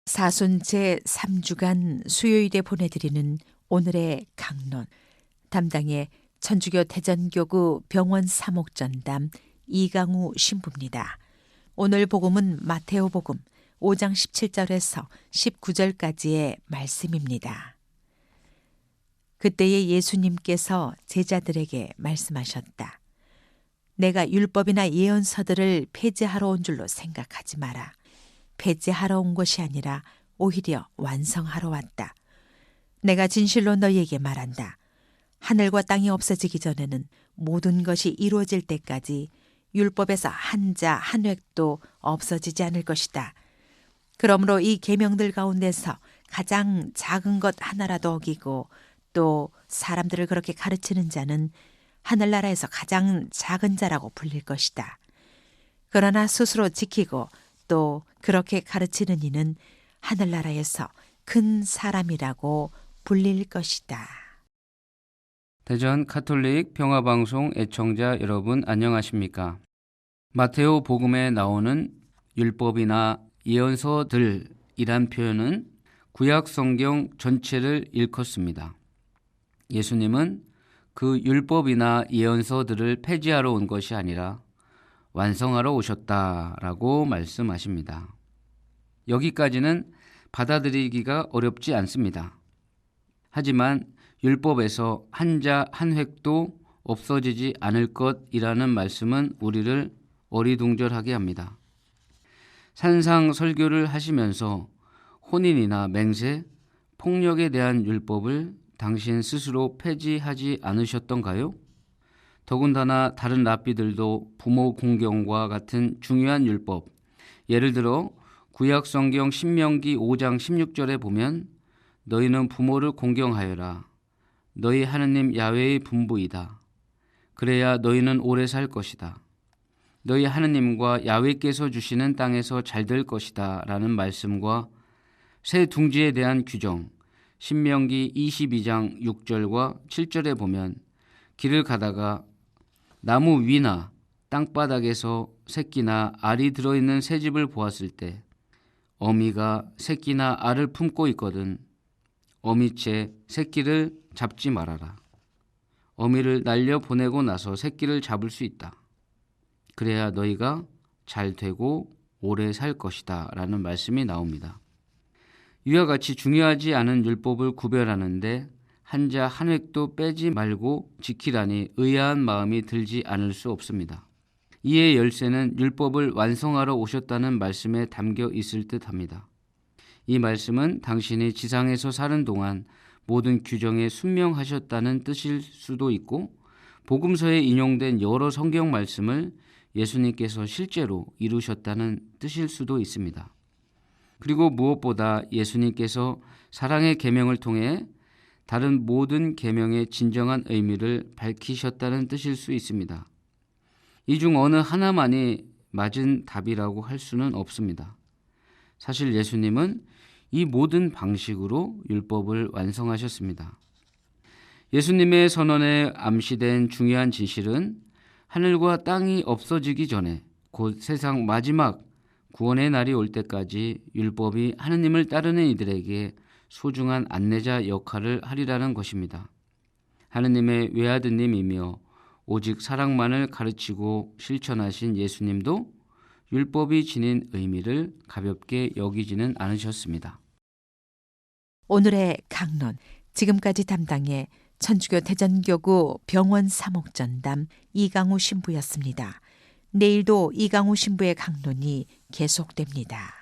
사순 제3주간 수요일에 보내드리는 오늘의 강론, 담당의 천주교 대전교구 병원 사목전담 이강우 신부입니다. 오늘 복음은 마테오 복음 5장 17절에서 19절까지의 말씀입니다. 그때에 예수님께서 제자들에게 말씀하셨다. 내가 율법이나 예언서들을 폐지하러 온 줄로 생각하지 마라. 폐지하러 온 것이 아니라 오히려 완성하러 왔다. 내가 진실로 너희에게 말한다. 하늘과 땅이 없어지기 전에는 모든 것이 이루어질 때까지 율법에서 한 자 한 획도 없어지지 않을 것이다. 그러므로 이 계명들 가운데서 가장 작은 것 하나라도 어기고 또 사람들을 그렇게 가르치는 자는 하늘나라에서 가장 작은 자라고 불릴 것이다. 그러나 스스로 지키고 또 그렇게 가르치는 이는 하늘나라에서 큰 사람이라고 불릴 것이다. 대전 가톨릭 평화방송 애청자 여러분 안녕하십니까? 마테오 복음에 나오는 율법이나 예언서들이란 표현은 구약 성경 전체를 일컫습니다. 예수님은 그 율법이나 예언서들을 폐지하러 온 것이 아니라 완성하러 오셨다라고 말씀하십니다. 여기까지는 받아들이기가 어렵지 않습니다. 하지만 율법에서 한 자 한 획도 없어지지 않을 것이라는 말씀은 우리를 어리둥절하게 합니다. 산상 설교를 하시면서 혼인이나 맹세, 폭력에 대한 율법을 당신 스스로 폐지하지 않으셨던가요? 더군다나 다른 랍비들도 부모 공경과 같은 중요한 율법, 예를 들어 구약 성경 신명기 5장 16절에 보면 너희는 부모를 공경하여라. 너희 하느님 야훼의 분부이다. 그래야 너희는 오래 살 것이다. 너희 하느님과 야훼께서 주시는 땅에서 잘 될 것이다 라는 말씀과 새 둥지에 대한 규정, 신명기 22장 6절과 7절에 보면 길을 가다가 나무 위나 땅바닥에서 새끼나 알이 들어있는 새집을 보았을 때 어미가 새끼나 알을 품고 있거든 어미채 새끼를 잡지 말아라. 어미를 날려 보내고 나서 새끼를 잡을 수 있다. 그래야 너희가 잘 되고 오래 살 것이다 라는 말씀이 나옵니다. 이와 같이 중요하지 않은 율법을 구별하는데 한 자 한 획도 빼지 말고 지키라니 의아한 마음이 들지 않을 수 없습니다. 이에 열쇠는 율법을 완성하러 오셨다는 말씀에 담겨 있을 듯합니다. 이 말씀은 당신이 지상에서 사는 동안 모든 규정에 순명하셨다는 뜻일 수도 있고 복음서에 인용된 여러 성경 말씀을 예수님께서 실제로 이루셨다는 뜻일 수도 있습니다. 그리고 무엇보다 예수님께서 사랑의 계명을 통해 다른 모든 계명의 진정한 의미를 밝히셨다는 뜻일 수 있습니다. 이 중 어느 하나만이 맞은 답이라고 할 수는 없습니다. 사실 예수님은 이 모든 방식으로 율법을 완성하셨습니다. 예수님의 선언에 암시된 중요한 진실은 하늘과 땅이 없어지기 전에 곧 세상 마지막 구원의 날이 올 때까지 율법이 하느님을 따르는 이들에게 소중한 안내자 역할을 하리라는 것입니다. 하느님의 외아드님이며 오직 사랑만을 가르치고 실천하신 예수님도 율법이 지닌 의미를 가볍게 여기지는 않으셨습니다. 오늘의 강론, 지금까지 담당의 천주교 대전교구 병원 사목전담 이강우 신부였습니다. 내일도 이강우 신부의 강론이 계속됩니다.